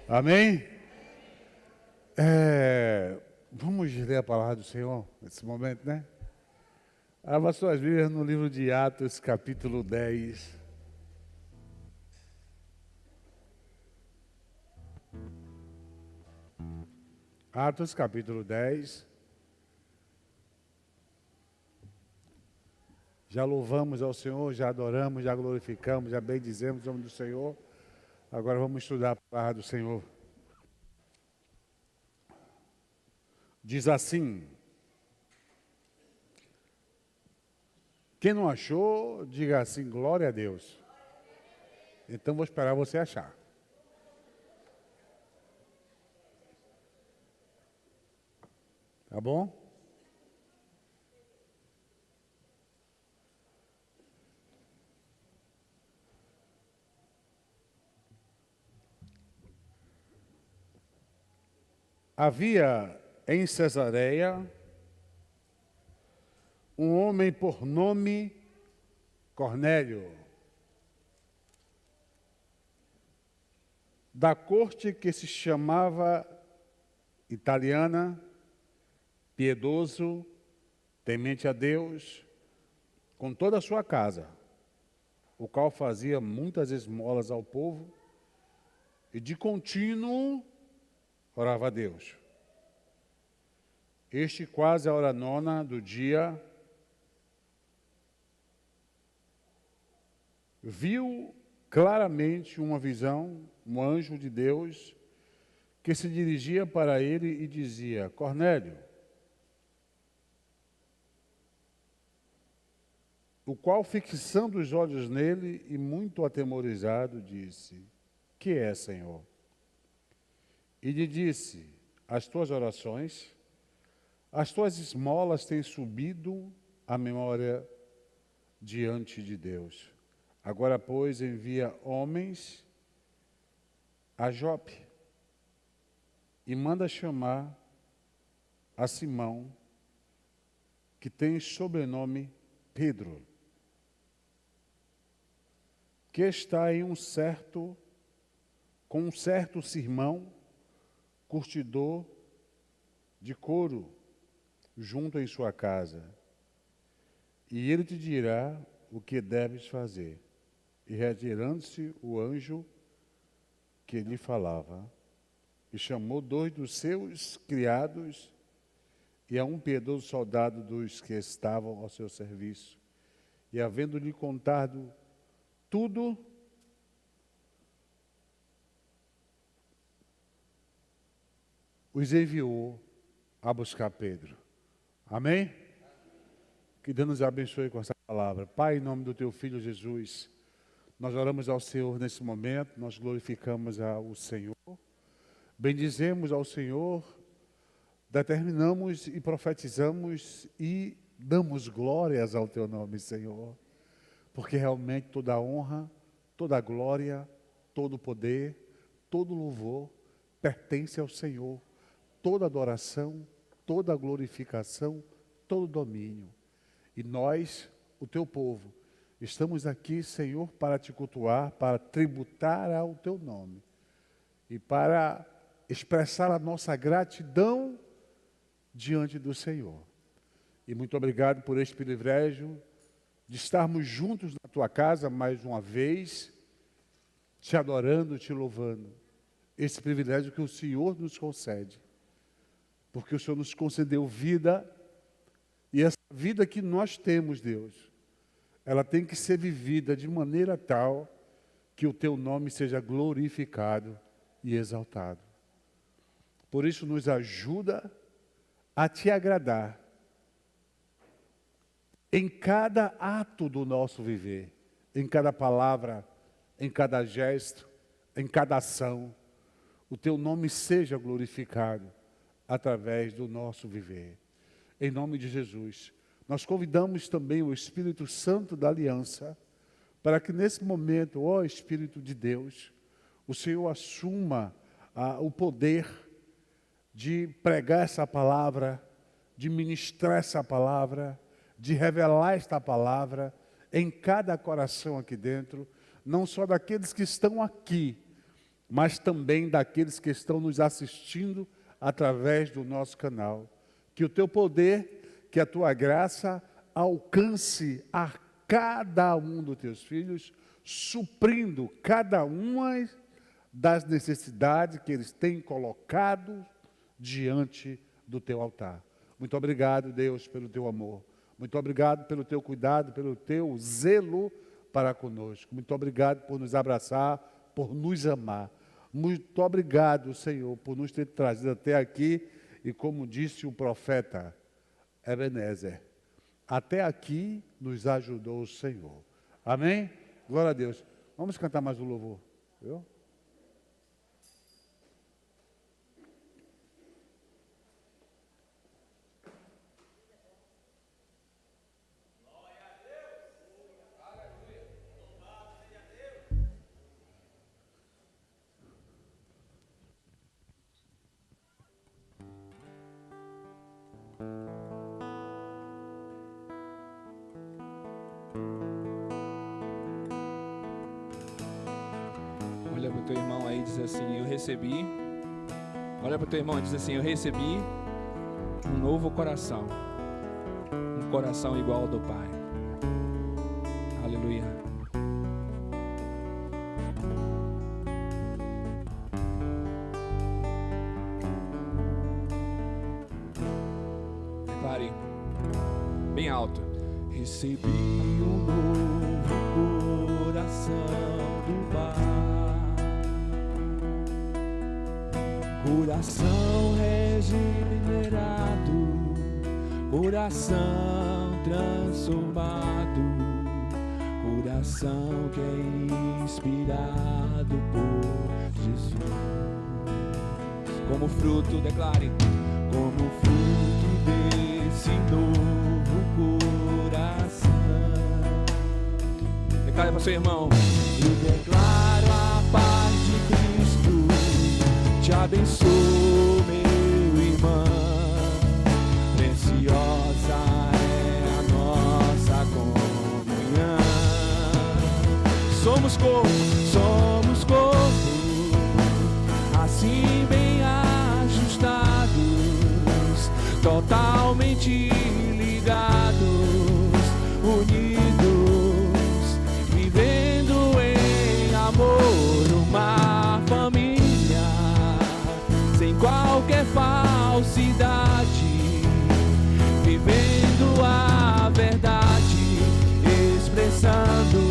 Amém? Vamos ler a palavra do Senhor nesse momento, né? Abra suas Bíblias no livro de Atos, capítulo 10. Atos, capítulo 10. Já louvamos ao Senhor, já adoramos, já glorificamos, já bendizemos o nome do Senhor. Agora vamos estudar a palavra do Senhor. Diz assim: quem não achou, diga assim, glória a Deus. Então vou esperar você achar. Tá bom? Havia em Cesareia um homem por nome Cornélio, da corte que se chamava italiana, piedoso, temente a Deus, com toda a sua casa, o qual fazia muitas esmolas ao povo e de contínuo orava a Deus. Este, quase a hora nona do dia, viu claramente uma visão, um anjo de Deus, que se dirigia para ele e dizia: Cornélio. O qual, fixando os olhos nele e muito atemorizado, disse: que é, Senhor? E lhe disse: as tuas orações, as tuas esmolas têm subido à memória diante de Deus. Agora, pois, envia homens a Jope e manda chamar a Simão, que tem sobrenome Pedro, que está em com um certo Simão, curtidor de couro, junto em sua casa. E ele te dirá o que deves fazer. E retirando-se o anjo que lhe falava, e chamou 2 dos seus criados e a um piedoso soldado dos que estavam ao seu serviço. E havendo-lhe contado tudo, os enviou a buscar Pedro. Amém? Que Deus nos abençoe com essa palavra. Pai, em nome do teu Filho Jesus, nós oramos ao Senhor nesse momento, nós glorificamos ao Senhor, bendizemos ao Senhor, determinamos e profetizamos e damos glórias ao teu nome, Senhor, porque realmente toda a honra, toda a glória, todo o poder, todo o louvor pertence ao Senhor, toda adoração, toda glorificação, todo domínio. E nós, o teu povo, estamos aqui, Senhor, para te cultuar, para tributar ao teu nome e para expressar a nossa gratidão diante do Senhor. E muito obrigado por este privilégio de estarmos juntos na tua casa mais uma vez, te adorando, te louvando. Esse privilégio que o Senhor nos concede, porque o Senhor nos concedeu vida, e essa vida que nós temos, Deus, ela tem que ser vivida de maneira tal que o teu nome seja glorificado e exaltado. Por isso, nos ajuda a te agradar em cada ato do nosso viver, em cada palavra, em cada gesto, em cada ação. O teu nome seja glorificado através do nosso viver. Em nome de Jesus. Nós convidamos também o Espírito Santo da Aliança para que nesse momento, ó Espírito de Deus, o Senhor assuma o poder de pregar essa palavra, de ministrar essa palavra, de revelar esta palavra em cada coração aqui dentro, não só daqueles que estão aqui, mas também daqueles que estão nos assistindo através do nosso canal. Que o teu poder, que a tua graça alcance a cada um dos teus filhos, suprindo cada uma das necessidades que eles têm colocado diante do teu altar. Muito obrigado, Deus, pelo teu amor. Muito obrigado pelo teu cuidado, pelo teu zelo para conosco. Muito obrigado por nos abraçar, por nos amar. Muito obrigado, Senhor, por nos ter trazido até aqui. E como disse o profeta Ebenezer, até aqui nos ajudou o Senhor. Amém? Glória a Deus. Vamos cantar mais um louvor. Viu? Olha para o teu irmão aí e diz assim, eu recebi. Olha para o teu irmão e diz assim, eu recebi um novo coração. Um coração igual ao do Pai. Aleluia. Declare bem alto. Recebi um novo coração do Pai. Coração regenerado, coração transformado, coração que é inspirado por Jesus. Como fruto, declare, como fruto desse novo coração. Declare para seu irmão, eu declaro a paz de Cristo. Te abençoo, meu irmão, preciosa é a nossa comunhão. Somos corpo, assim bem ajustados, totalmente ligados, unidos, vivendo em amor, uma família. Sem qualquer falsidade, vivendo a verdade, expressando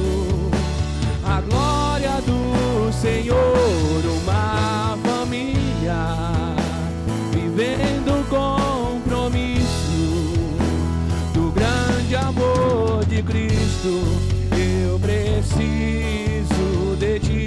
a glória do Senhor. Uma família, vivendo o compromisso do grande amor de Cristo. Eu preciso de ti.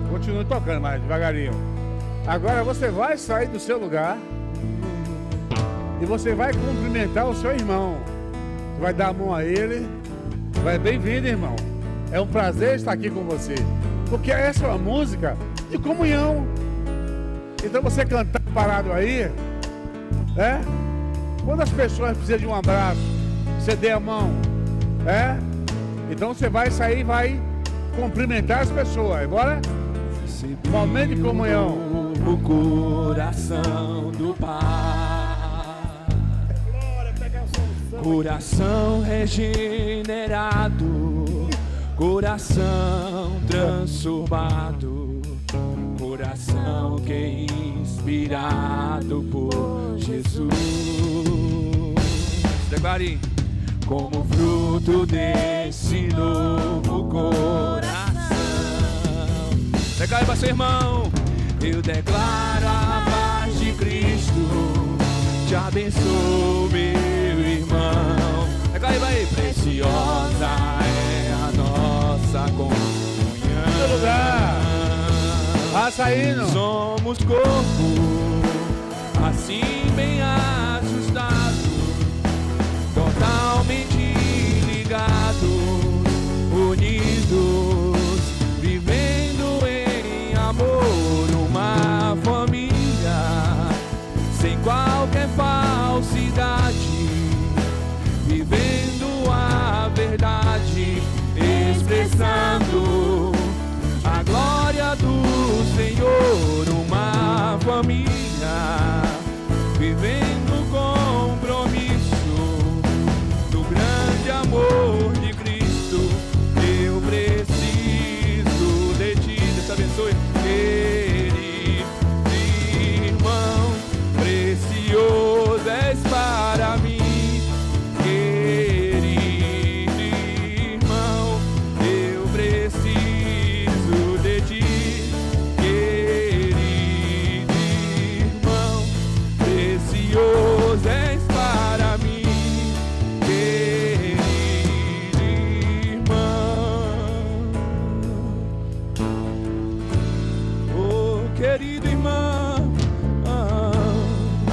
Continue tocando mais devagarinho. Agora você vai sair do seu lugar e você vai cumprimentar o seu irmão. Você vai dar a mão a ele. Vai, bem-vindo, irmão. É um prazer estar aqui com você. Porque essa é uma música de comunhão. Então você cantar parado aí, né? Quando as pessoas precisam de um abraço, você dê a mão, né? Então você vai sair e vai cumprimentar as pessoas. Bora? Momento de comunhão. O coração do Pai. Coração regenerado, coração transformado, coração que é inspirado por Jesus. Declare, como fruto desse novo coração. Declare para seu irmão, eu declaro a paz de Cristo. Te abençoo, meu irmão. Declare aí, preciosa é a nossa comunhão. No lugar, vai saindo. Somos corpo, assim bem ajustado, totalmente ligados, unidos, vivendo em amor, uma família,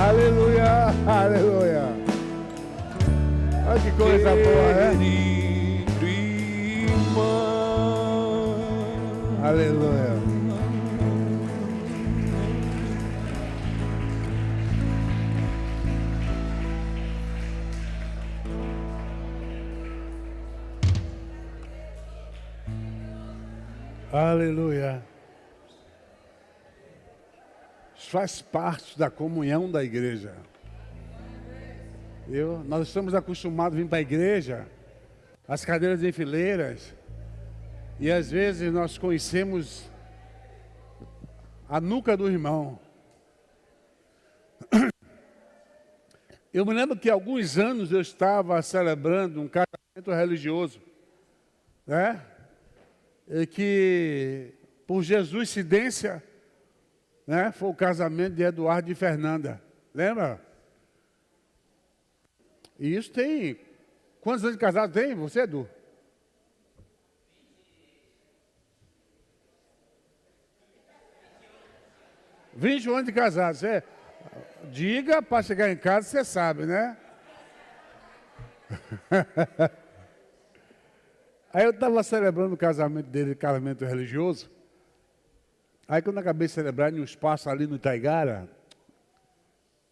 Aleluia, aleluia. Olha que coisa boa, né? Querido irmão. Aleluia. Aleluia. Isso faz parte da comunhão da igreja. Nós estamos acostumados a vir para a igreja, as cadeiras em fileiras, e às vezes nós conhecemos a nuca do irmão. Eu me lembro que há alguns anos eu estava celebrando um casamento religioso, né? E que, por Jesuscidência, né, foi o casamento de Eduardo e Fernanda. Lembra? E isso tem... Quantos anos de casado tem você, Edu? $21 anos de casado. Você diga para chegar em casa, você sabe, né? Aí eu estava celebrando o casamento dele, casamento religioso. Aí quando eu acabei de celebrar em um espaço ali no Itaigara,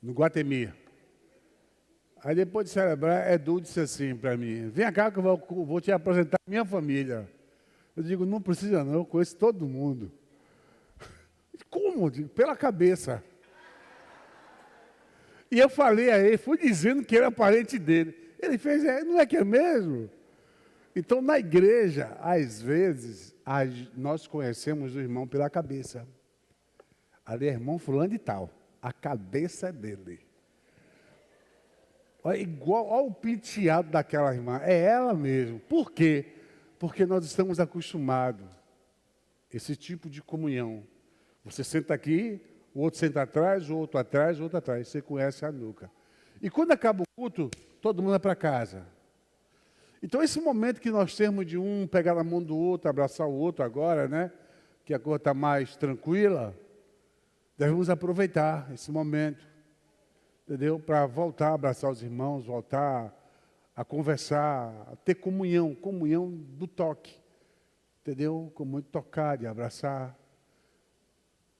no Guatemi. Aí depois de celebrar, Edu disse assim para mim: vem cá que eu vou te apresentar a minha família. Eu digo, não precisa não, eu conheço todo mundo. Como? Eu digo, pela cabeça. E eu falei a ele, fui dizendo que era parente dele. Ele fez, não é que é mesmo? Então, na igreja, às vezes, nós conhecemos o irmão pela cabeça. Ali é irmão fulano de tal. A cabeça é dele. Olha, olha o penteado daquela irmã. É ela mesmo. Por quê? Porque nós estamos acostumados a esse tipo de comunhão. Você senta aqui, o outro senta atrás, o outro atrás, o outro atrás. Você conhece a nuca. E quando acaba o culto, todo mundo vai para casa. Então, esse momento que nós temos de um pegar na mão do outro, abraçar o outro agora, né? Que a coisa está mais tranquila, devemos aproveitar esse momento, entendeu? Para voltar a abraçar os irmãos, voltar a conversar, a ter comunhão do toque, entendeu? Com muito tocar, de abraçar.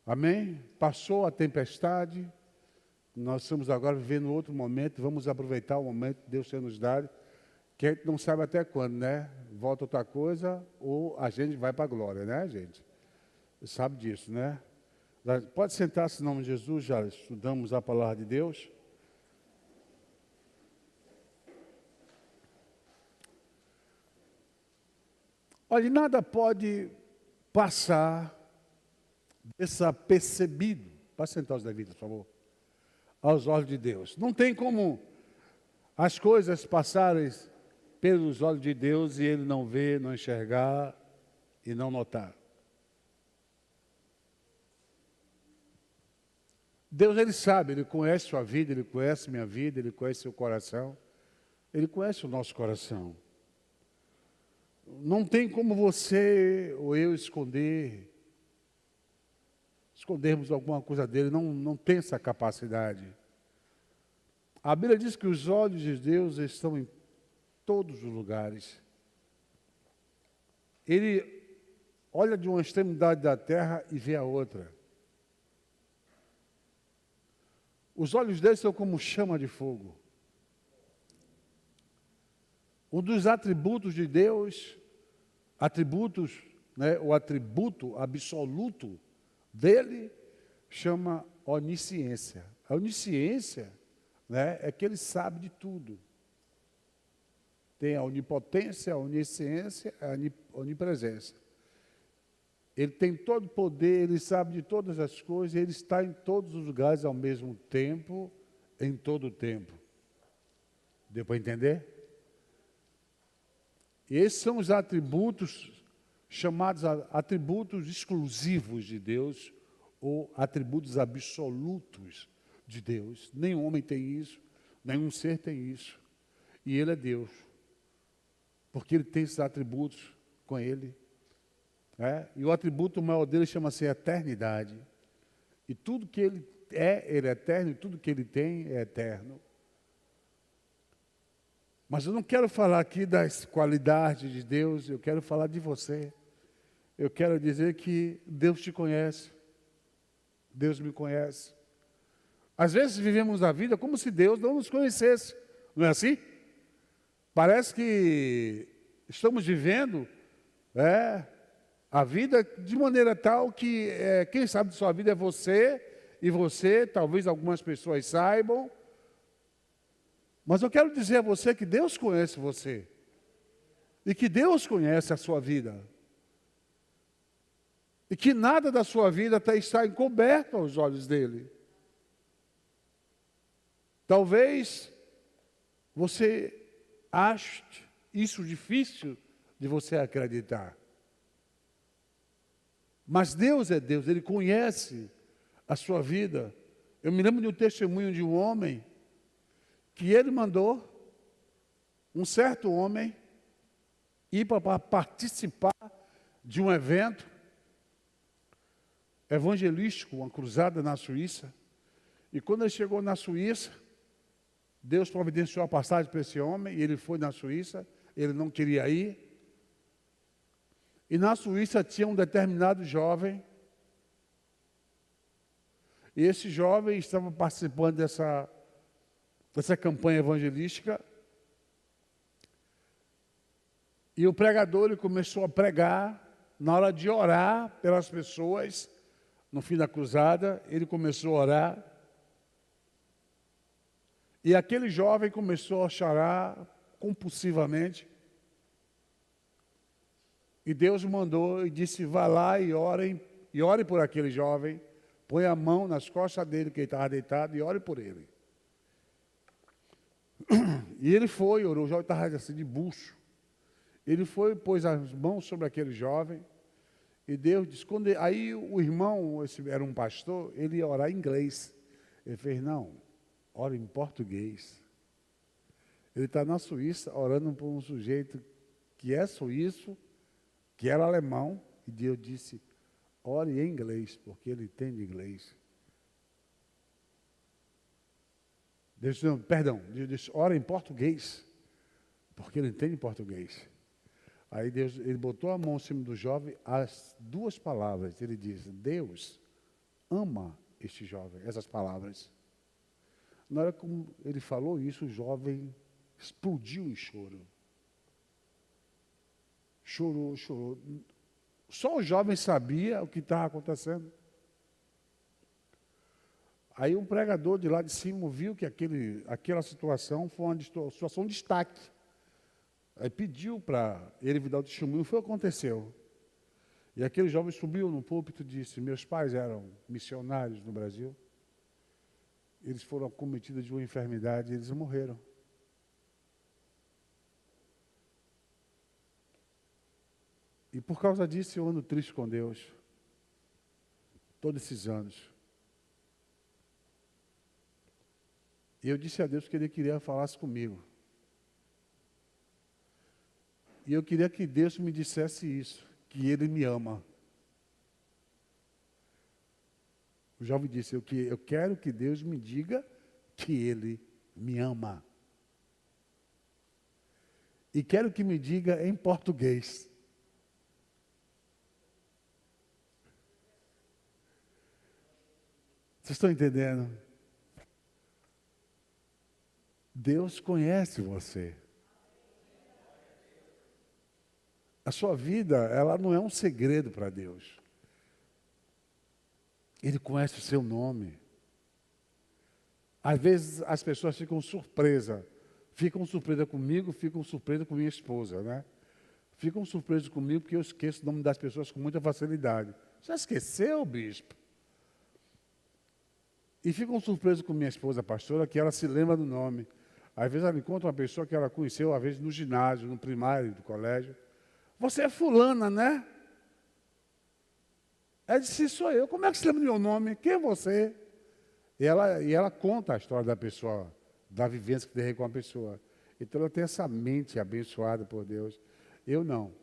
Amém? Passou a tempestade, nós estamos agora vivendo outro momento, vamos aproveitar o momento que Deus tem nos dado, que a gente não sabe até quando, né? Volta outra coisa ou a gente vai para a glória, né, gente? Você sabe disso, né? Pode sentar-se em nome de Jesus, já estudamos a palavra de Deus. Olha, nada pode passar desapercebido. Pode sentar os Davidas, por favor. Aos olhos de Deus. Não tem como as coisas passarem pelos olhos de Deus e Ele não ver, não enxergar e não notar. Deus, Ele sabe, Ele conhece sua vida, Ele conhece minha vida, Ele conhece seu coração, Ele conhece o nosso coração. Não tem como você ou eu escondermos alguma coisa dele, não tem essa capacidade. A Bíblia diz que os olhos de Deus estão em todos os lugares. Ele olha de uma extremidade da terra e vê a outra. Os olhos dele são como chama de fogo. Um dos atributos de Deus, né, o atributo absoluto dele, chama onisciência. A onisciência, né, é que ele sabe de tudo. Tem a onipotência, a onisciência, a onipresença. Ele tem todo o poder, ele sabe de todas as coisas, ele está em todos os lugares ao mesmo tempo, em todo o tempo. Deu para entender? E esses são os atributos chamados atributos exclusivos de Deus, ou atributos absolutos de Deus. Nenhum homem tem isso, nenhum ser tem isso. E Ele é Deus. Porque Ele tem esses atributos com Ele. E o atributo maior dele chama-se eternidade. E tudo que Ele Ele é eterno e tudo que Ele tem é eterno. Mas eu não quero falar aqui das qualidades de Deus, eu quero falar de você. Eu quero dizer que Deus te conhece. Deus me conhece. Às vezes vivemos a vida como se Deus não nos conhecesse. Não é assim? Parece que estamos vivendo a vida de maneira tal que quem sabe de sua vida é você, e você, talvez algumas pessoas saibam. Mas eu quero dizer a você que Deus conhece você. E que Deus conhece a sua vida. E que nada da sua vida está encoberto aos olhos dele. Talvez você ache isso difícil de você acreditar. Mas Deus é Deus, Ele conhece a sua vida. Eu me lembro de um testemunho de um homem que ele mandou um certo homem ir para participar de um evento evangelístico, uma cruzada na Suíça. E quando ele chegou na Suíça, Deus providenciou a passagem para esse homem, e ele foi na Suíça, ele não queria ir. E na Suíça tinha um determinado jovem, e esse jovem estava participando dessa campanha evangelística, e o pregador ele começou a pregar. Na hora de orar pelas pessoas, no fim da cruzada, ele começou a orar, e aquele jovem começou a chorar compulsivamente, e Deus mandou e disse: vá lá e ore por aquele jovem, põe a mão nas costas dele, que ele estava deitado, e ore por ele. E ele foi, orou, o jovem estava assim de bucho. Ele foi, pôs as mãos sobre aquele jovem, e Deus disse, aí o irmão, esse era um pastor, ele ia orar em inglês. Ele fez, não, ora em português. Ele está na Suíça, orando por um sujeito que é suíço, que era alemão, e Deus disse, ore em inglês, porque ele entende inglês. Deus disse, ora em português, porque ele entende português. Aí Deus, ele botou a mão em cima do jovem, as duas palavras, ele diz, Deus ama este jovem, essas palavras. Na hora que ele falou isso, o jovem explodiu em choro. Chorou. Só o jovem sabia o que estava acontecendo. Aí um pregador de lá de cima viu que aquela situação foi uma situação de destaque. Aí pediu para ele dar o testemunho, foi o que aconteceu. E aquele jovem subiu no púlpito e disse, meus pais eram missionários no Brasil, eles foram acometidos de uma enfermidade e eles morreram. E por causa disso eu ando triste com Deus, todos esses anos. E eu disse a Deus que Ele queria falar comigo. E eu queria que Deus me dissesse isso, que Ele me ama. O jovem disse, eu quero que Deus me diga que Ele me ama. E quero que me diga em português. Vocês estão entendendo? Deus conhece você. A sua vida, ela não é um segredo para Deus. Ele conhece o seu nome. Às vezes as pessoas ficam surpresas comigo, ficam surpresas com minha esposa, né? Ficam surpresas comigo porque eu esqueço o nome das pessoas com muita facilidade. Já esqueceu, bispo? E ficam surpresos com minha esposa, a pastora, que ela se lembra do nome. Às vezes ela encontra uma pessoa que ela conheceu, às vezes no ginásio, no primário, do colégio. Você é fulana, né? Ela disse, sou eu. Como é que você lembra do meu nome? Quem é você? E ela conta a história da pessoa, da vivência que teve com a pessoa. Então ela tem essa mente abençoada por Deus. Eu não.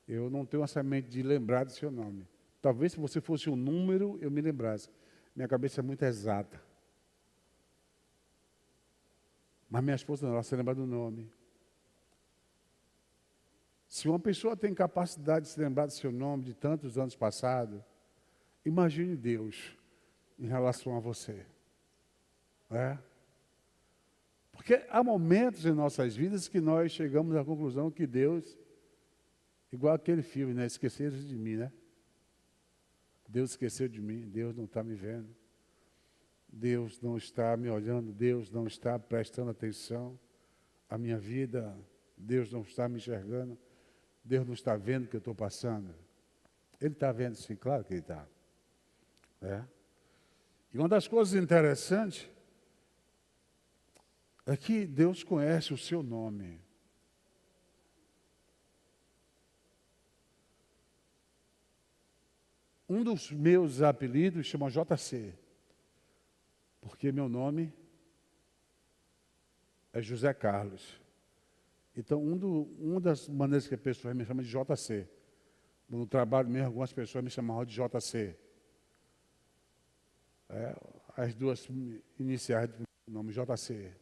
Eu não tenho essa mente de lembrar do seu nome. Talvez se você fosse um número, eu me lembrasse. Minha cabeça é muito exata. Mas minha esposa não, ela se lembra do nome. Se uma pessoa tem capacidade de se lembrar do seu nome de tantos anos passados, imagine Deus em relação a você. É? Porque há momentos em nossas vidas que nós chegamos à conclusão que Deus, igual aquele filme, né? Esqueceram de mim, né? Deus esqueceu de mim, Deus não está me vendo. Deus não está me olhando, Deus não está prestando atenção à minha vida, Deus não está me enxergando, Deus não está vendo o que eu estou passando. Ele está vendo, sim, claro que ele está. É? E uma das coisas interessantes é que Deus conhece o seu nome. Um dos meus apelidos chama JC, porque meu nome é José Carlos. Então, uma das maneiras que a pessoa me chama de JC. No trabalho mesmo, algumas pessoas me chamavam de JC. As duas iniciais do nome, JC.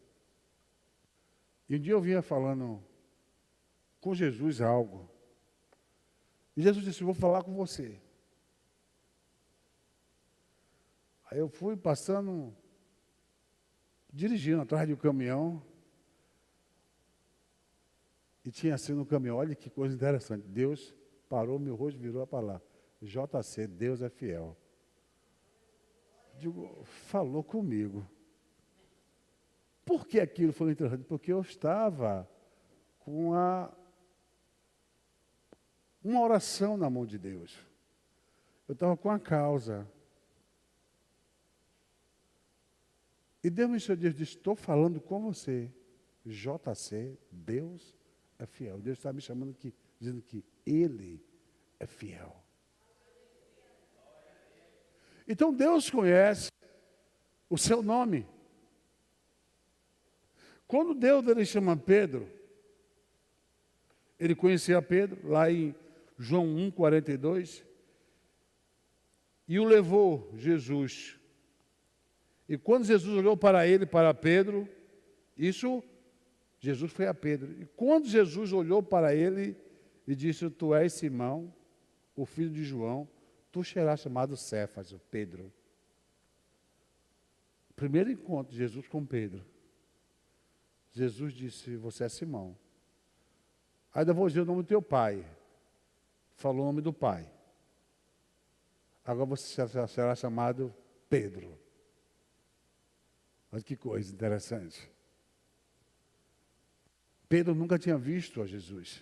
E um dia eu vinha falando com Jesus algo. E Jesus disse, vou falar com você. Aí eu fui passando, dirigindo atrás de um caminhão. E tinha assim no caminhão, olha que coisa interessante. Deus parou, meu rosto virou para lá. JC, Deus é fiel. Digo, falou comigo. Por que aquilo foi interessante? Porque eu estava com uma oração na mão de Deus. Eu estava com a causa. E Deus me disse, estou falando com você. JC, Deus é fiel. Deus está me chamando aqui, dizendo que Ele é fiel. Então Deus conhece o seu nome. Quando Deus ele chama Pedro, ele conhecia Pedro, lá em João 1,42, e o levou Jesus. E quando Jesus olhou para ele, para Pedro, Jesus foi a Pedro. E quando Jesus olhou para ele e disse, tu és Simão, o filho de João, tu serás chamado Cefas, o Pedro. Primeiro encontro de Jesus com Pedro. Jesus disse, você é Simão. Ainda vou dizer o nome do teu pai. Falou o nome do pai. Agora você será chamado Pedro. Olha que coisa interessante. Pedro nunca tinha visto a Jesus.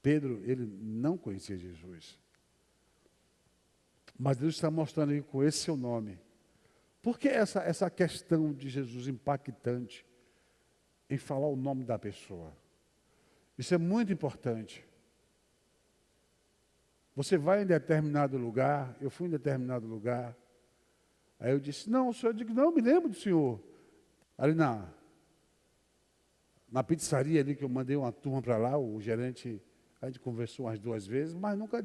Pedro, ele não conhecia Jesus. Mas Deus está mostrando aí com esse seu nome. Por que essa questão de Jesus impactante em falar o nome da pessoa? Isso é muito importante. Você vai em determinado lugar, eu fui em determinado lugar, aí eu disse, não, o senhor, eu digo, não, me lembro do senhor. Ali na pizzaria ali que eu mandei uma turma para lá, o gerente, a gente conversou umas 2 vezes, mas nunca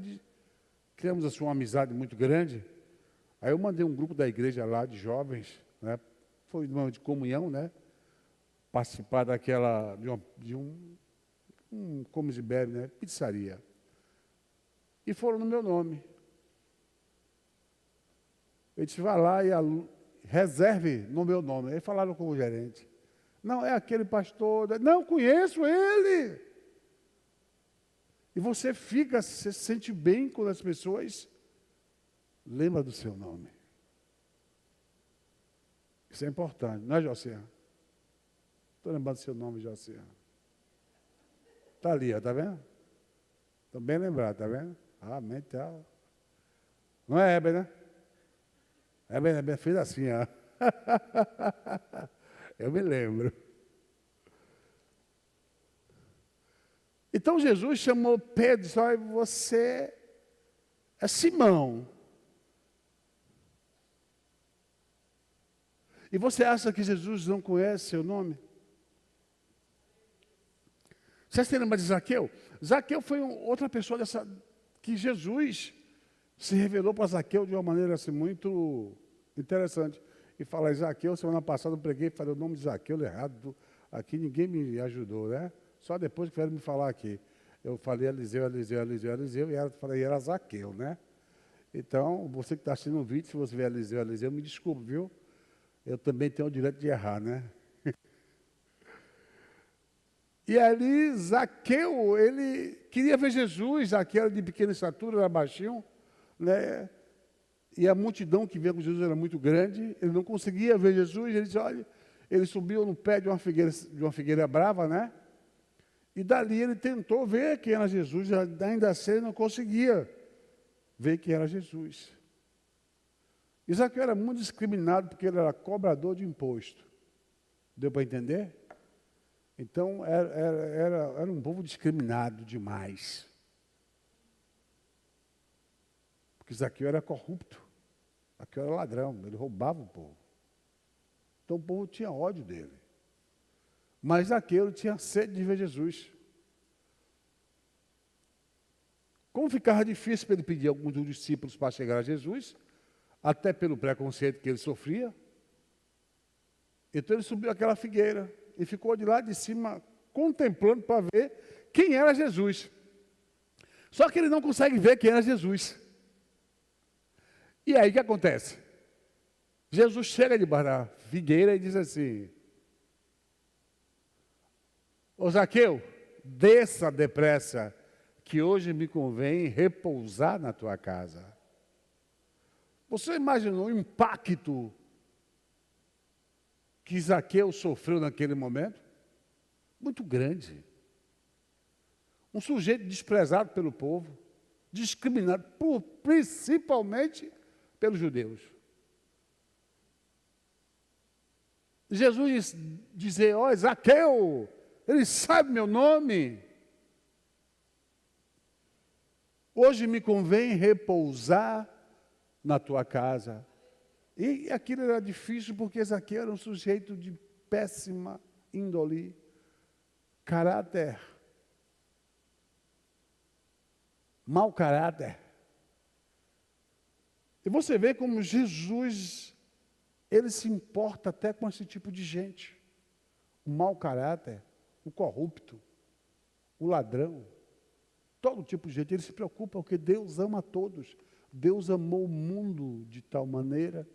criamos assim uma amizade muito grande. Aí eu mandei um grupo da igreja lá de jovens, né? Foi de comunhão, né? Participar de um como se bebe, né? Pizzaria. E foram no meu nome. Eu disse, vá lá e reserve no meu nome. Aí falaram com o gerente. Não, é aquele pastor. Não, conheço ele. E você se sente bem quando as pessoas lembram do seu nome. Isso é importante, não é, José? Estou lembrando do seu nome, José. Está ali, está vendo? Estou bem lembrado, está vendo? Amém, tá. Não é Heber, né? Heber fez assim, ó. Eu me lembro. Então Jesus chamou Pedro e disse, olha, você é Simão. E você acha que Jesus não conhece seu nome? Você se lembra de Zaqueu? Zaqueu foi outra pessoa que Jesus se revelou para Zaqueu de uma maneira assim muito Interessante. E falar Zaqueu, semana passada eu preguei, falei o nome de Zaqueu errado. Aqui ninguém me ajudou, né? Só depois que vieram me falar aqui. Eu falei Eliseu, e ela falei, era Zaqueu, né? Então, você que está assistindo o vídeo, se você ver Eliseu, me desculpe, viu? Eu também tenho o direito de errar, né? E ali, Zaqueu, ele queria ver Jesus. Zaqueu era de pequena estatura, era baixinho, né? E a multidão que veio com Jesus era muito grande, ele não conseguia ver Jesus. Ele disse, olha, ele subiu no pé de uma figueira brava, né? E dali ele tentou ver quem era Jesus, ainda assim ele não conseguia ver quem era Jesus. E Zaqueu era muito discriminado porque ele era cobrador de imposto. Deu para entender? Então, era um povo discriminado demais. Porque Zaqueu era corrupto. Zaqueu era ladrão, ele roubava o povo. Então, o povo tinha ódio dele. Mas Zaqueu tinha sede de ver Jesus. Como ficava difícil para ele pedir alguns dos discípulos para chegar a Jesus, até pelo preconceito que ele sofria, então ele subiu aquela figueira e ficou de lá de cima contemplando para ver quem era Jesus. Só que ele não consegue ver quem era Jesus. E aí o que acontece? Jesus chega debaixo da figueira e diz assim, ô Zaqueu, desça depressa, que hoje me convém repousar na tua casa. Você imaginou o impacto que Zaqueu sofreu naquele momento? Muito grande. Um sujeito desprezado pelo povo, discriminado principalmente pelos judeus. Jesus dizer, ó, Zaqueu, ele sabe meu nome. Hoje me convém repousar na tua casa. E aquilo era difícil porque Zaqueu era um sujeito de péssima índole, caráter, mau caráter. E você vê como Jesus, ele se importa até com esse tipo de gente. O mau caráter, o corrupto, o ladrão, todo tipo de gente. Ele se preocupa porque Deus ama a todos. Deus amou o mundo de tal maneira.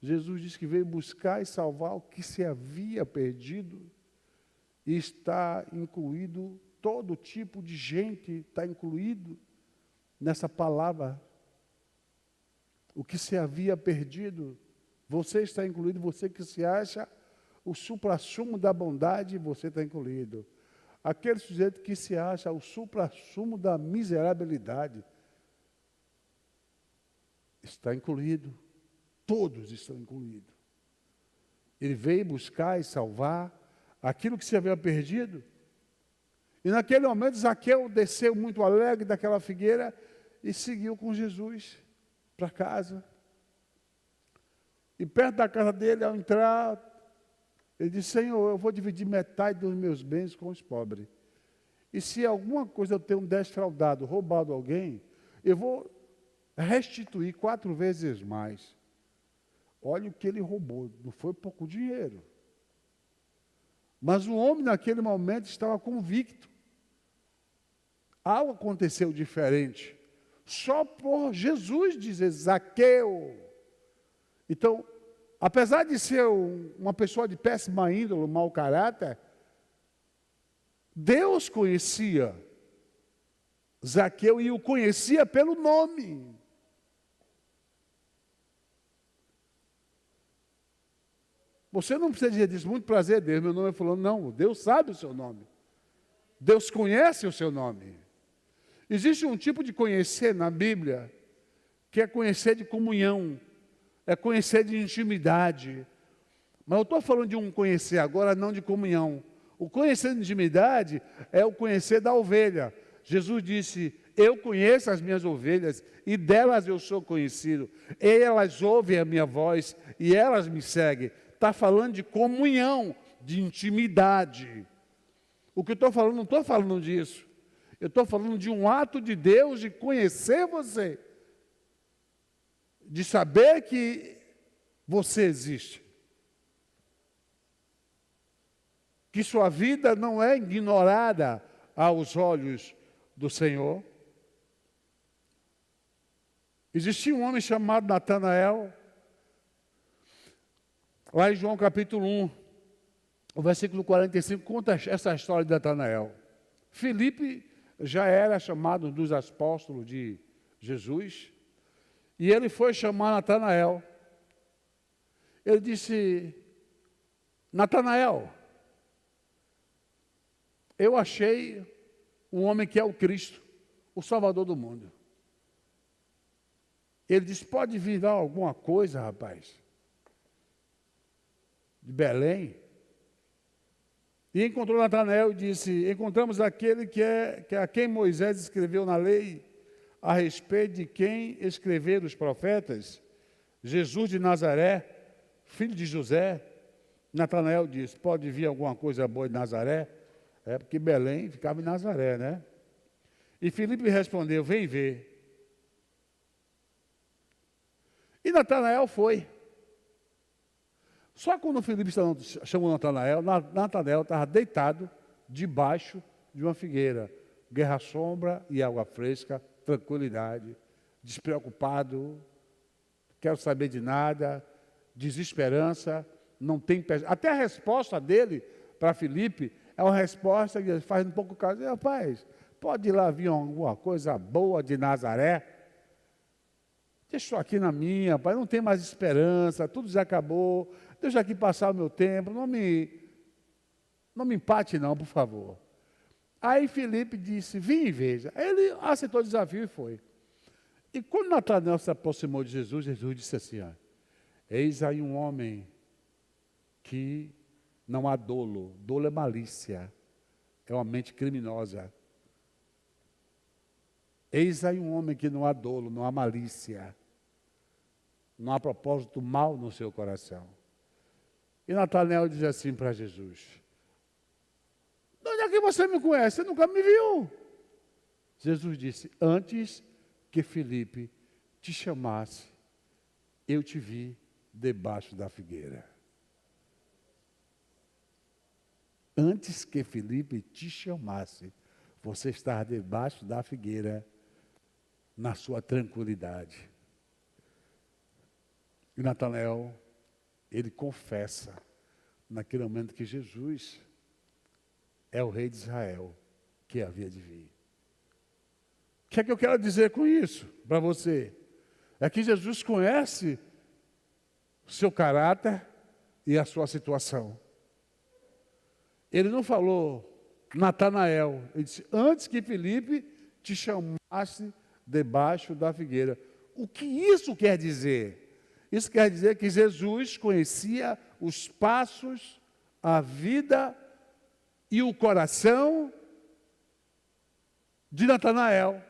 Jesus disse que veio buscar e salvar o que se havia perdido. E está incluído, todo tipo de gente está incluído nessa palavra. O que se havia perdido, você está incluído, você que se acha o suprassumo da bondade, você está incluído. Aquele sujeito que se acha o suprassumo da miserabilidade, está incluído. Todos estão incluídos. Ele veio buscar e salvar aquilo que se havia perdido. E naquele momento, Zaqueu desceu muito alegre daquela figueira e seguiu com Jesus para casa. E perto da casa dele, ao entrar, ele disse, Senhor, eu vou dividir metade dos meus bens com os pobres. E se alguma coisa eu tenho defraudado, roubado alguém, eu vou restituir 4 vezes mais. Olha o que ele roubou, não foi pouco dinheiro. Mas o homem naquele momento estava convicto. Algo aconteceu diferente. Só por Jesus dizer, Zaqueu. Então, apesar de ser uma pessoa de péssima índole, mau caráter, Deus conhecia Zaqueu e o conhecia pelo nome. Você não precisa dizer disso, muito prazer, Deus, meu nome é fulano. Não, Deus sabe o seu nome. Deus conhece o seu nome. Existe um tipo de conhecer na Bíblia, que é conhecer de comunhão, é conhecer de intimidade. Mas eu estou falando de um conhecer agora, não de comunhão. O conhecer de intimidade é o conhecer da ovelha. Jesus disse, eu conheço as minhas ovelhas e delas eu sou conhecido. Elas ouvem a minha voz e elas me seguem. Está falando de comunhão, de intimidade. O que eu estou falando, não estou falando disso. Eu estou falando de um ato de Deus de conhecer você. De saber que você existe. Que sua vida não é ignorada aos olhos do Senhor. Existia um homem chamado Natanael, lá em João capítulo 1, o versículo 45, conta essa história de Natanael. Filipe já era chamado dos apóstolos de Jesus, e ele foi chamar Natanael. Ele disse: Natanael, eu achei um homem que é o Cristo, o Salvador do mundo. Ele disse: pode vir lá alguma coisa, rapaz, de Belém? E encontrou Natanael e disse: encontramos aquele que a quem Moisés escreveu na lei, a respeito de quem escreveram os profetas, Jesus de Nazaré, filho de José. Natanael disse: pode vir alguma coisa boa de Nazaré? É porque Belém ficava em Nazaré, né? E Filipe respondeu: vem ver. E Natanael foi. Só quando Filipe chamou Natanael, Natanael estava deitado debaixo de uma figueira. Guerra, sombra e água fresca, tranquilidade, despreocupado, quero saber de nada, desesperança, não tem... Até a resposta dele para Filipe é uma resposta que faz um pouco caso. Rapaz, pode ir lá vir alguma coisa boa de Nazaré? Deixa eu aqui na minha, pai, não tem mais esperança, tudo já acabou, deixa aqui passar o meu tempo, não me empate não, por favor. Aí Filipe disse: vim e veja. Ele aceitou o desafio e foi. E quando Natanael se aproximou de Jesus, Jesus disse assim: eis aí um homem que não há dolo. Dolo é malícia, é uma mente criminosa. Eis aí um homem que não há dolo, não há malícia, não há propósito mal no seu coração. E Natanael diz assim para Jesus: de onde é que você me conhece? Você nunca me viu. Jesus disse: antes que Filipe te chamasse, eu te vi debaixo da figueira. Antes que Filipe te chamasse, você estava debaixo da figueira, na sua tranquilidade. E Natanael, ele confessa, naquele momento, que Jesus é o rei de Israel, que havia de vir. O que é que eu quero dizer com isso para você? É que Jesus conhece o seu caráter e a sua situação. Ele não falou Natanael, ele disse: antes que Filipe te chamasse debaixo da figueira. O que isso quer dizer? Isso quer dizer que Jesus conhecia os passos, a vida e o coração de Natanael.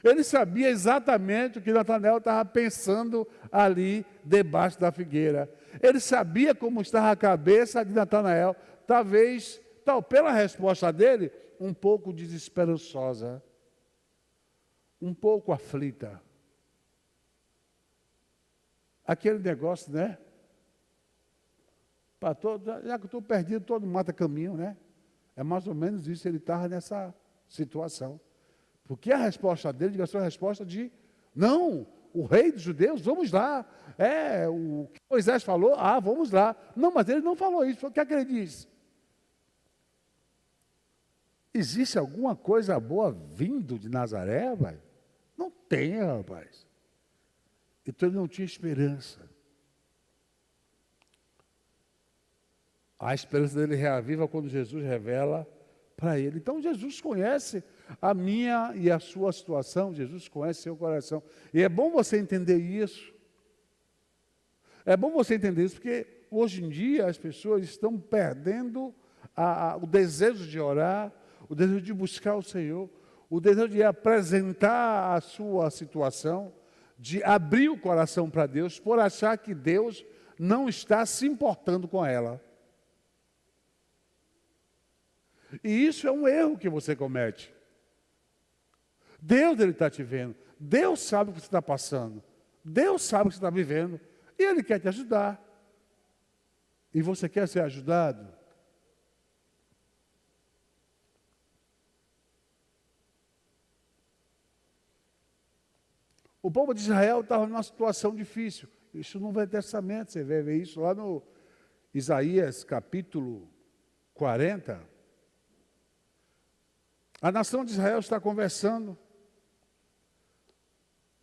Ele sabia exatamente o que Natanael estava pensando ali debaixo da figueira. Ele sabia como estava a cabeça de Natanael, talvez, pela resposta dele, um pouco desesperançosa, um pouco aflita. Aquele negócio, né? Já que eu estou perdido, todo mata caminho, né? É mais ou menos isso, ele estava nessa situação. Porque a resposta dele devia ser uma resposta de: não, o rei dos judeus, vamos lá. O que Moisés falou, vamos lá. Não, mas ele não falou isso. O que é que ele disse? Existe alguma coisa boa vindo de Nazaré, rapaz? Não tem, rapaz. Então ele não tinha esperança. A esperança dele reaviva quando Jesus revela para ele. Então Jesus conhece a minha e a sua situação, Jesus conhece seu coração. E é bom você entender isso. É bom você entender isso, porque hoje em dia as pessoas estão perdendo o desejo de orar, o desejo de buscar o Senhor, o desejo de apresentar a sua situação, de abrir o coração para Deus, por achar que Deus não está se importando com ela. E isso é um erro que você comete. Deus, Ele está te vendo. Deus sabe o que você está passando. Deus sabe o que você está vivendo. E Ele quer te ajudar. E você quer ser ajudado? O povo de Israel estava numa situação difícil. Isso no Velho Testamento, você vai ver isso lá no Isaías capítulo 40. A nação de Israel está conversando,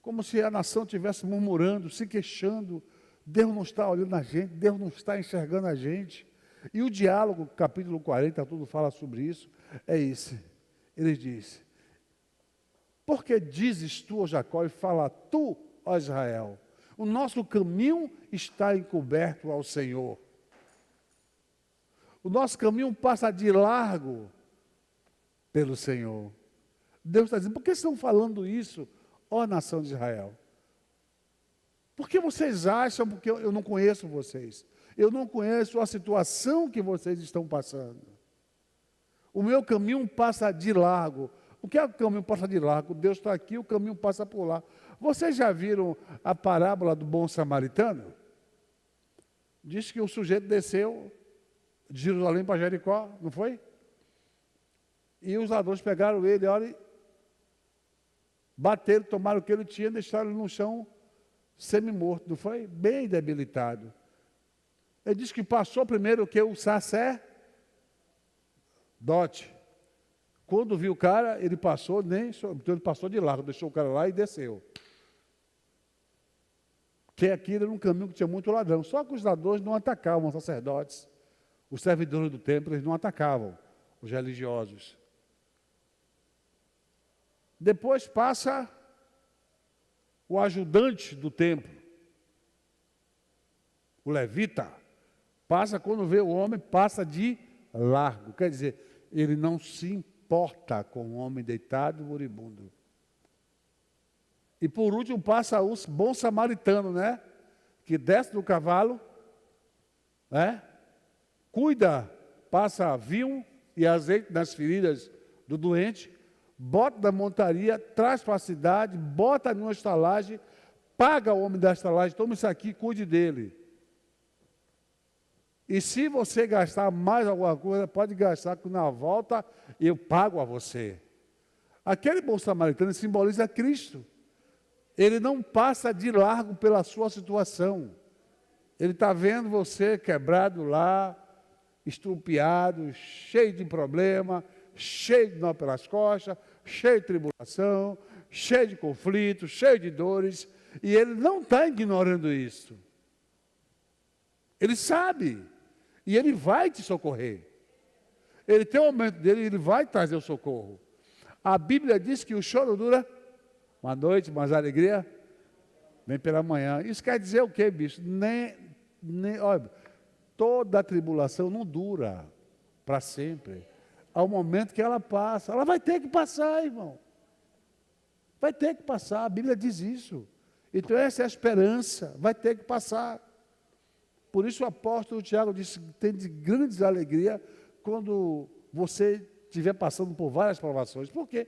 como se a nação estivesse murmurando, se queixando. Deus não está olhando a gente, Deus não está enxergando a gente. E o diálogo, capítulo 40, tudo fala sobre isso, é esse. Ele diz: porque dizes tu, ó Jacó, e fala tu, ó Israel, o nosso caminho está encoberto ao Senhor. O nosso caminho passa de largo pelo Senhor. Deus está dizendo: por que estão falando isso, ó nação de Israel? Por que vocês acham? Porque eu não conheço vocês. Eu não conheço a situação que vocês estão passando. O meu caminho passa de largo. O que é o caminho passa de largo? Deus está aqui, o caminho passa por lá. Vocês já viram a parábola do bom samaritano? Diz que o sujeito desceu de Jerusalém para Jericó, não foi? E os ladrões pegaram ele, olha, bateram, tomaram o que ele tinha, deixaram ele no chão semi-morto, não foi? Bem debilitado. Ele diz que passou primeiro o que? O sacerdote. Quando viu o cara, ele passou, então ele passou de largo, deixou o cara lá e desceu. Porque aquilo era um caminho que tinha muito ladrão. Só que os ladrões não atacavam os sacerdotes. Os servidores do templo, eles não atacavam os religiosos. Depois passa o ajudante do templo, o levita. Passa, quando vê o homem, passa de largo. Quer dizer, ele não se importa com o homem deitado, moribundo. E por último passa o bom samaritano, né? Que desce do cavalo, né? Cuida, passa vinho e azeite nas feridas do doente, bota da montaria, traz para a cidade, bota numa estalagem, paga o homem da estalagem: toma isso aqui, cuide dele. E se você gastar mais alguma coisa, pode gastar, que na volta eu pago a você. Aquele bom samaritano simboliza Cristo. Ele não passa de largo pela sua situação. Ele está vendo você quebrado lá, estrupiado, cheio de problema, cheio de nó pelas costas, cheio de tribulação, cheio de conflitos, cheio de dores, e ele não está ignorando isso. Ele sabe, e ele vai te socorrer. Ele tem o momento dele, ele vai trazer o socorro. A Bíblia diz que o choro dura uma noite, mas a alegria vem pela manhã. Isso quer dizer o quê, bicho? Olha, toda a tribulação não dura para sempre. Há um momento que ela passa. Ela vai ter que passar, irmão. Vai ter que passar. A Bíblia diz isso. Então essa é a esperança. Vai ter que passar. Por isso o apóstolo Tiago disse que tem de grandes alegria quando você estiver passando por várias provações. Por quê?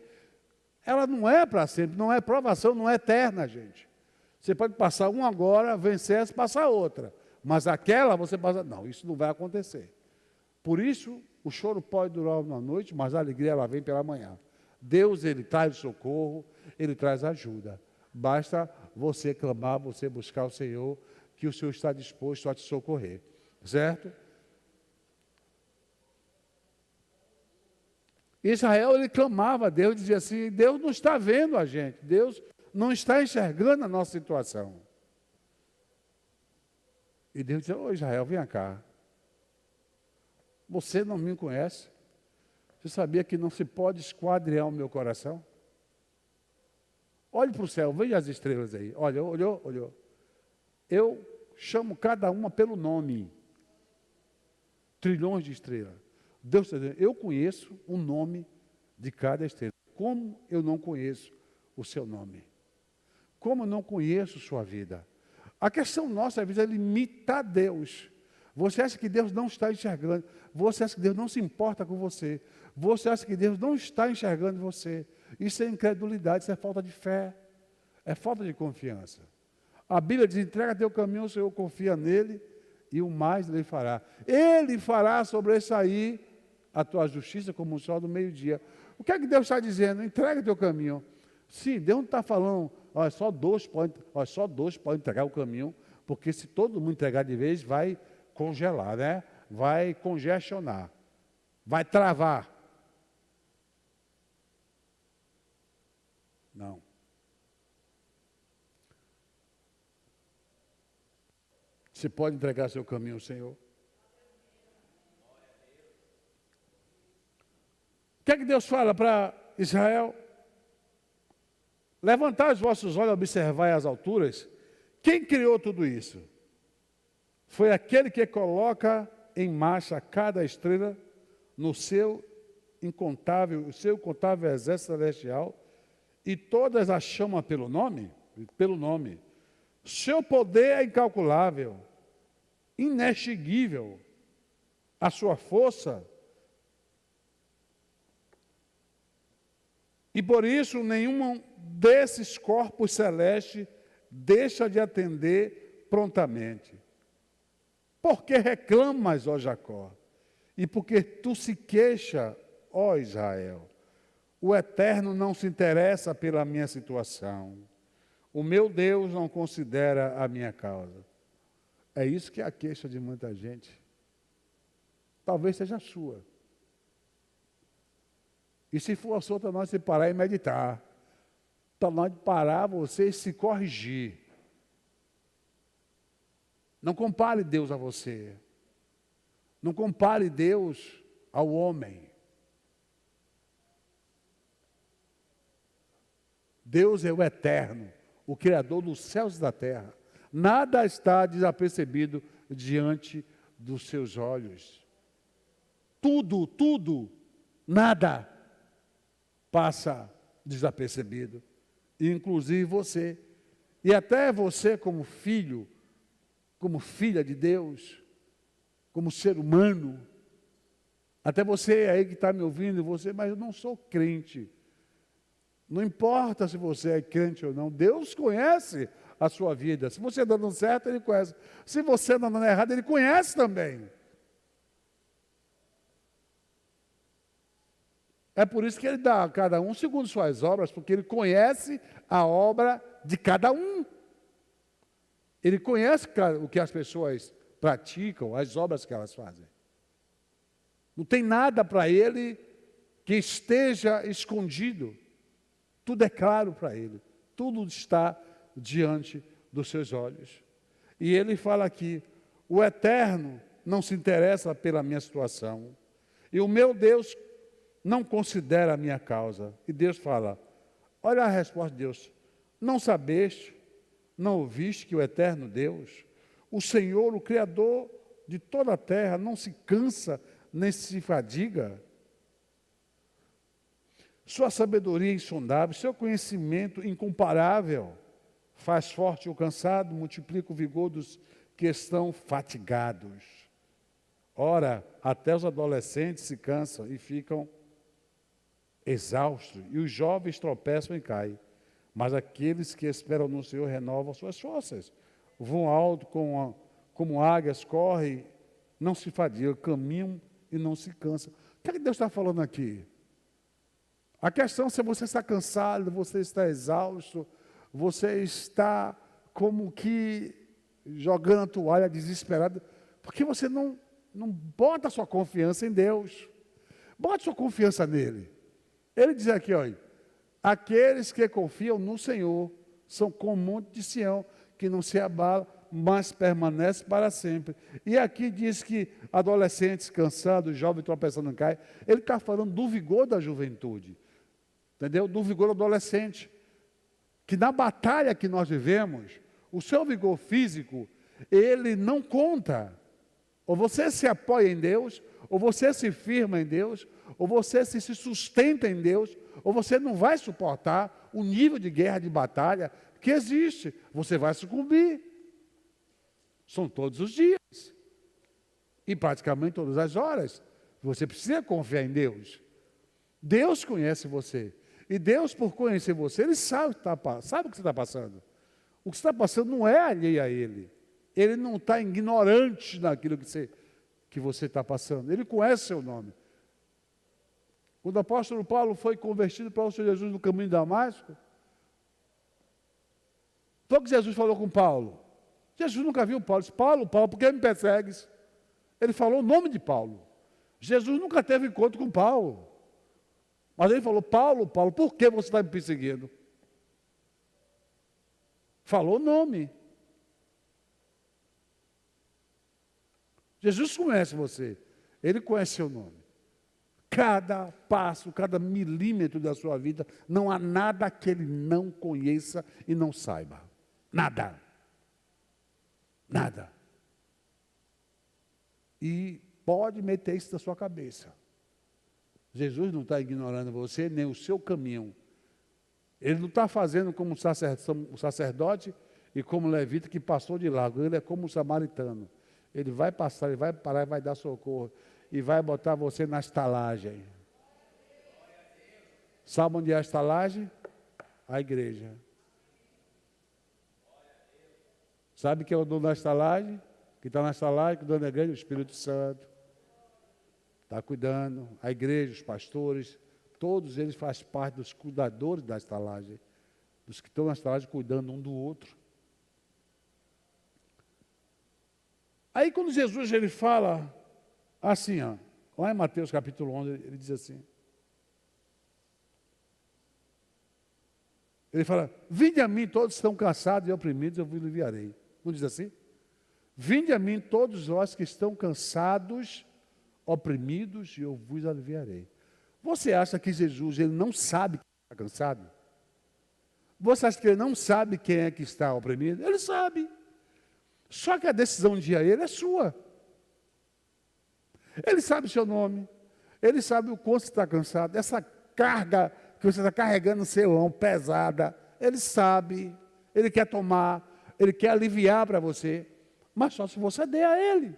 Ela não é para sempre, não é provação, não é eterna, gente. Você pode passar uma agora, vencer essa, passar outra. Mas aquela você passa... Não, isso não vai acontecer. Por isso, o choro pode durar uma noite, mas a alegria ela vem pela manhã. Deus, Ele traz socorro, Ele traz ajuda. Basta você clamar, você buscar o Senhor, que o Senhor está disposto a te socorrer. Certo? Israel, ele clamava a Deus, dizia assim: Deus não está vendo a gente, Deus não está enxergando a nossa situação. E Deus dizia: ô Israel, vem cá. Você não me conhece? Você sabia que não se pode esquadrear o meu coração? Olhe para o céu, veja as estrelas aí. Olha, olhou. Eu chamo cada uma pelo nome. Trilhões de estrelas. Deus está dizendo: eu conheço o nome de cada estrela. Como eu não conheço o seu nome? Como eu não conheço sua vida? A questão nossa, às vezes, é limitar Deus. Você acha que Deus não está enxergando? Você acha que Deus não se importa com você? Você acha que Deus não está enxergando você? Isso é incredulidade, isso é falta de fé. É falta de confiança. A Bíblia diz, entrega teu caminho, o Senhor confia nele, e o mais ele fará. Ele fará sobressair a tua justiça como o sol do meio-dia. O que é que Deus está dizendo? Entrega teu caminho. Sim, Deus não está falando, só dois podem entregar o caminho, porque se todo mundo entregar de vez, vai congelar, né? Vai congestionar, vai travar. Não. Você pode entregar seu caminho ao Senhor. O que é que Deus fala para Israel? Levantai os vossos olhos e observai as alturas. Quem criou tudo isso? Foi aquele que coloca em marcha cada estrela no seu incontável exército celestial, e todas as chama pelo nome? Pelo nome. Seu poder é incalculável, inextinguível. A sua força. E por isso nenhum desses corpos celestes deixa de atender prontamente. Porque reclamas, ó Jacó, e porque tu se queixa, ó Israel. O Eterno não se interessa pela minha situação. O meu Deus não considera a minha causa. É isso que é a queixa de muita gente. Talvez seja a sua. E se for a sua, está na hora de você parar e meditar. Está na hora de parar você e se corrigir. Não compare Deus a você. Não compare Deus ao homem. Deus é o Eterno, o Criador dos céus e da terra. Nada está desapercebido diante dos seus olhos. Tudo, nada passa desapercebido. Inclusive você. E até você como filho, como filha de Deus, como ser humano. Até você aí que está me ouvindo, mas eu não sou crente. Não importa se você é crente ou não, Deus conhece a sua vida. Se você está dando certo, Ele conhece. Se você está dando errado, Ele conhece também. É por isso que Ele dá a cada um segundo suas obras, porque Ele conhece a obra de cada um. Ele conhece o que as pessoas praticam, as obras que elas fazem. Não tem nada para Ele que esteja escondido. Tudo é claro para Ele. Tudo está diante dos seus olhos. E Ele fala aqui, o Eterno não se interessa pela minha situação. E o meu Deus não considera a minha causa. E Deus fala, olha a resposta de Deus. Não sabeste, não ouviste que o Eterno Deus, o Senhor, o Criador de toda a terra, não se cansa nem se fadiga? Sua sabedoria é insondável, seu conhecimento incomparável, faz forte o cansado, multiplica o vigor dos que estão fatigados. Ora, até os adolescentes se cansam e ficam exaustos, e os jovens tropeçam e caem. Mas aqueles que esperam no Senhor renovam suas forças. Vão alto como águias, correm, não se fadigam, caminham e não se cansam. O que é que Deus está falando aqui? A questão é se você está cansado, você está exausto, você está como que jogando a toalha desesperado, porque você não bota sua confiança em Deus. Bote sua confiança nele. Ele diz aqui, olha, aqueles que confiam no Senhor são como o monte de Sião, que não se abala, mas permanece para sempre. E aqui diz que adolescentes cansados, jovens tropeçando caem. Ele está falando do vigor da juventude. Entendeu? Do vigor adolescente. Que na batalha que nós vivemos, o seu vigor físico, ele não conta. Ou você se apoia em Deus, ou você se firma em Deus, ou você se sustenta em Deus, ou você não vai suportar o nível de guerra, de batalha que existe. Você vai sucumbir. São todos os dias. E praticamente todas as horas. Você precisa confiar em Deus. Deus conhece você. E Deus, por conhecer você, Ele sabe o que você está passando. O que você está passando não é alheio a Ele. Ele não está ignorante naquilo que você está passando. Ele conhece seu nome. Quando o apóstolo Paulo foi convertido para o Senhor Jesus no caminho de Damasco, foi o que Jesus falou com Paulo. Jesus nunca viu Paulo. Disse, Paulo, por que me persegues? Ele falou o nome de Paulo. Jesus nunca teve encontro com Paulo. Mas ele falou, Paulo, por que você está me perseguindo? Falou o nome. Jesus conhece você. Ele conhece seu nome. Cada passo, cada milímetro da sua vida, não há nada que ele não conheça e não saiba. Nada. Nada. E pode meter isso na sua cabeça. Jesus não está ignorando você, nem o seu caminho. Ele não está fazendo como o sacerdote e como o levita que passou de largo. Ele é como o samaritano. Ele vai passar, ele vai parar e vai dar socorro. E vai botar você na estalagem. Sabe onde é a estalagem? A igreja. Sabe quem é o dono da estalagem? Que está na estalagem, que o dono da igreja é o Espírito Santo. Está cuidando. A igreja, os pastores, todos eles fazem parte dos cuidadores da estalagem. Dos que estão na estalagem cuidando um do outro. Aí quando Jesus ele fala assim, ó, lá em Mateus capítulo 11, ele diz assim. Ele fala, vinde a mim todos que estão cansados e oprimidos, eu vos aliviarei. Não diz assim? Vinde a mim todos vós que estão cansados, oprimidos, e eu vos aliviarei. Você acha que Jesus ele não sabe que está cansado? Você acha que ele não sabe quem é que está oprimido? Ele sabe. Só que a decisão de ir a ele é sua. Ele sabe o seu nome. Ele sabe o quanto você está cansado. Essa carga que você está carregando no seu ombro, pesada. Ele sabe. Ele quer tomar. Ele quer aliviar para você. Mas só se você der a ele.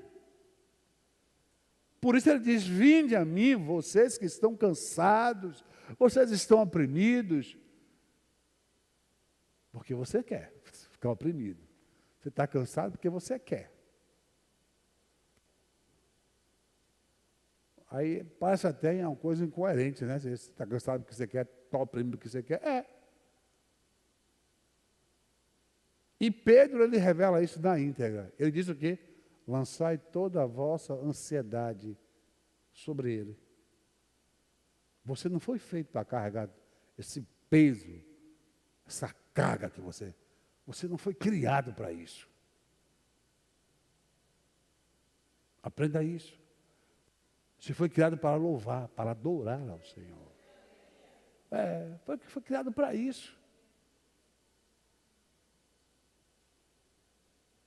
Por isso ele diz, vinde a mim, vocês que estão cansados, vocês estão oprimidos. Porque você quer ficar oprimido. Você está cansado porque você quer. Aí parece até uma coisa incoerente, né? Você está cansado porque você quer, está oprimido porque você quer. É. E Pedro, ele revela isso na íntegra. Ele diz o quê? Lançai toda a vossa ansiedade sobre ele. Você não foi feito para carregar esse peso, essa carga que você não foi criado para isso. Aprenda isso. Você foi criado para louvar, para adorar ao Senhor. Foi criado para isso.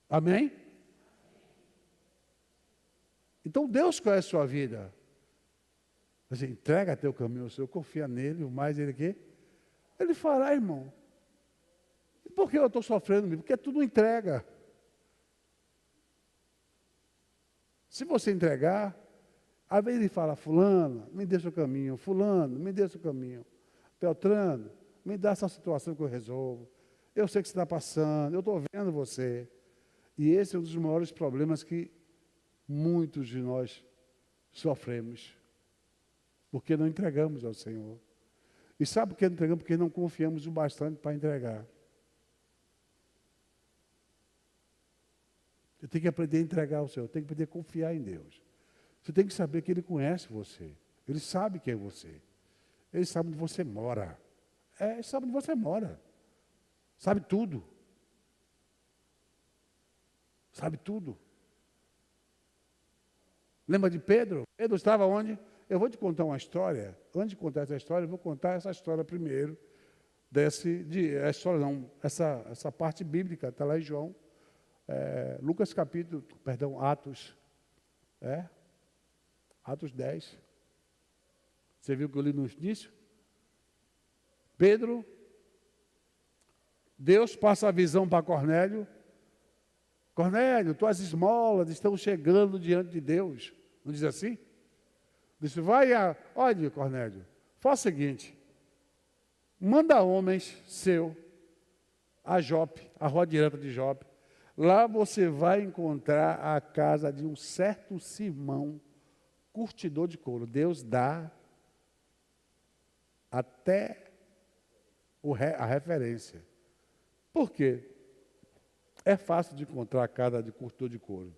Amém? Então Deus conhece a sua vida. Você entrega teu caminho ao Senhor, confia nele, o mais ele quê? Ele fará, irmão. E por que eu estou sofrendo? Porque tudo entrega. Se você entregar, às vezes ele fala, fulano, me deixa o caminho, fulano, me deixa o caminho. Beltrano, me dá essa situação que eu resolvo. Eu sei que você está passando, eu estou vendo você. E esse é um dos maiores problemas que muitos de nós sofremos. Porque não entregamos ao Senhor. E sabe por que não entregamos? Porque não confiamos o bastante para entregar. Você tem que aprender a entregar ao Senhor, tem que aprender a confiar em Deus. Você tem que saber que Ele conhece você. Ele sabe quem é você. Ele sabe onde você mora. Ele sabe onde você mora. Sabe tudo. Sabe tudo. Lembra de Pedro? Pedro estava onde? Eu vou te contar uma história. Antes de contar essa história, eu vou contar essa história primeiro. Essa parte bíblica, está lá em João. Atos. Atos 10. Você viu que eu li no início? Pedro, Deus passa a visão para Cornélio. Cornélio, tuas esmolas estão chegando diante de Deus. Não diz assim? Disse, olha, Cornélio, faz o seguinte, manda homens seu a Jope, a rua direta de Jope. Lá você vai encontrar a casa de um certo Simão, curtidor de couro. Deus dá até a referência. Por quê? É fácil de encontrar a casa de curtidor de couro.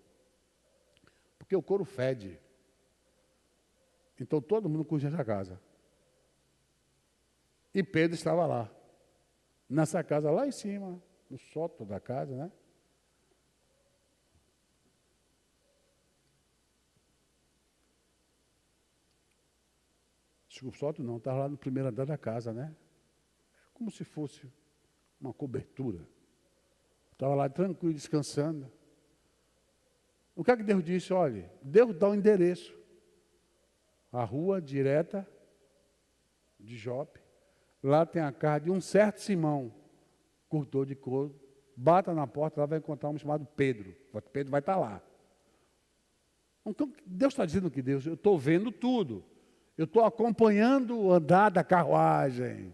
Porque o couro fede. Então todo mundo curte essa casa. E Pedro estava lá. Nessa casa lá em cima, no sótão da casa, né? Desculpa, sótão não, estava lá no primeiro andar da casa, né? Como se fosse uma cobertura. Estava lá tranquilo, descansando. O que é que Deus disse? Olha, Deus dá o endereço. A rua direta de Jope. Lá tem a casa de um certo Simão, curtor de couro. Bata na porta, lá vai encontrar um chamado Pedro. Pedro vai estar lá. Então, Deus está dizendo que Deus, eu estou vendo tudo. Eu estou acompanhando o andar da carruagem.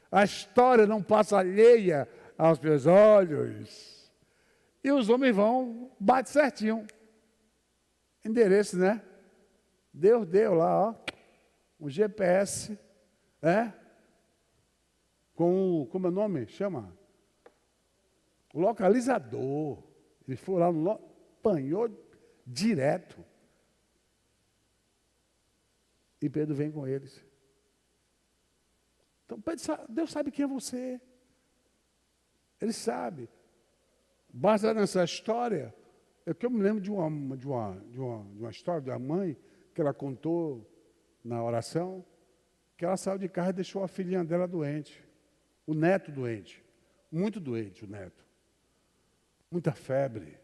A história não passa alheia aos meus olhos. E os homens vão, bate certinho. Endereço, né? Deus deu lá, ó, um GPS, com, como é o nome? Chama? O localizador. Ele foi lá, apanhou direto. E Pedro vem com eles. Então, Deus sabe quem é você. Ele sabe. Baseado nessa história, eu me lembro de uma história da mãe, que ela contou na oração, que ela saiu de casa e deixou a filhinha dela doente. O neto doente. Muito doente, o neto. Muita febre.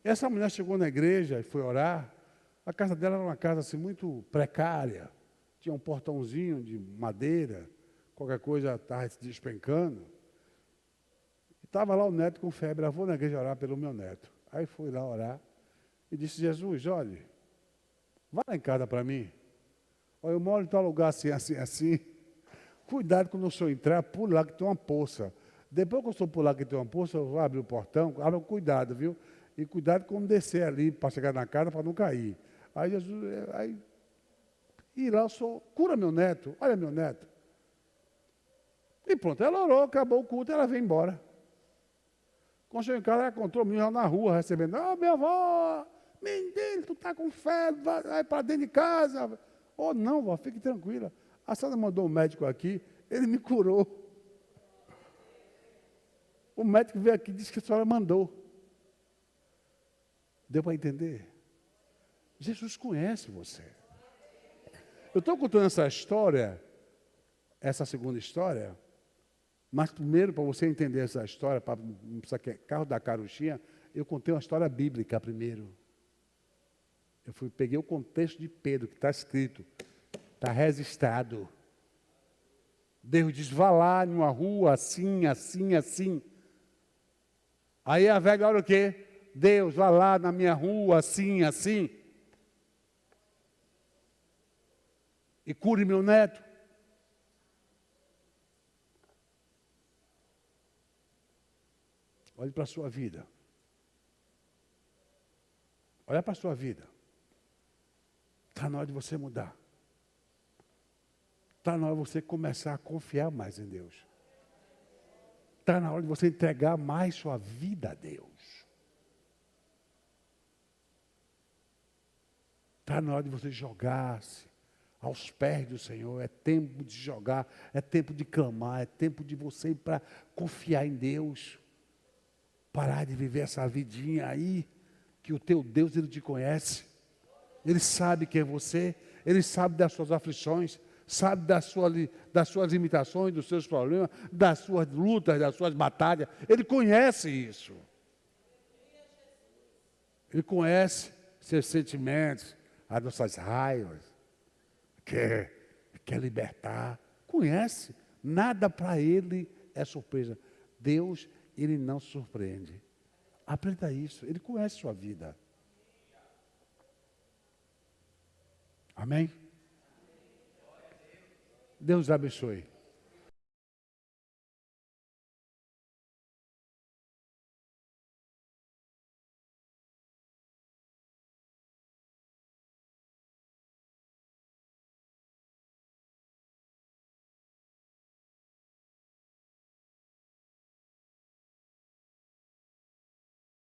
Essa mulher chegou na igreja e foi orar. A casa dela era uma casa assim, muito precária. Tinha um portãozinho de madeira, qualquer coisa estava se despencando. Estava lá o neto com febre. Eu vou na igreja orar pelo meu neto. Aí fui lá orar e disse, Jesus, olha, vai lá em casa para mim. Olha, eu moro em tal lugar assim, assim, assim. Cuidado quando o senhor entrar, pula lá que tem uma poça. Depois que eu estou pular que tem uma poça, eu vou abrir o portão, abra cuidado, viu? E cuidado quando descer ali para chegar na casa para não cair. Aí Jesus, e lá eu sou, cura meu neto, olha meu neto. E pronto, ela orou, acabou o culto, ela veio embora. Quando chegou em casa, ela encontrou o menino lá na rua, recebendo, minha avó, menino, tu está com febre, vai para dentro de casa. Oh, não, vó, fique tranquila. A senhora mandou um médico aqui, ele me curou. O médico veio aqui e disse que a senhora mandou. Deu para entender? Jesus conhece você. Eu estou contando essa história, essa segunda história, mas primeiro, para você entender essa história, para não precisar que é carro da carochinha, eu contei uma história bíblica primeiro. Peguei o contexto de Pedro, que está escrito, está registrado. Deus diz, vá lá numa rua assim, assim, assim. Aí a velha olha o quê? Deus, vá lá na minha rua assim, assim. E cure meu neto. Olhe para a sua vida. Olha para a sua vida. Está na hora de você mudar. Está na hora de você começar a confiar mais em Deus. Está na hora de você entregar mais sua vida a Deus. Está na hora de você jogar-se aos pés do Senhor. É tempo de jogar, é tempo de clamar, é tempo de você ir para confiar em Deus. Parar de viver essa vidinha aí, que o teu Deus, Ele te conhece. Ele sabe quem é você, Ele sabe das suas aflições, sabe das suas limitações, dos seus problemas, das suas lutas, das suas batalhas. Ele conhece isso. Ele conhece seus sentimentos, as nossas raivas, quer libertar. Conhece, nada para Ele é surpresa. Deus, Ele não surpreende. Aprenda isso, Ele conhece sua vida. Amém? Deus abençoe.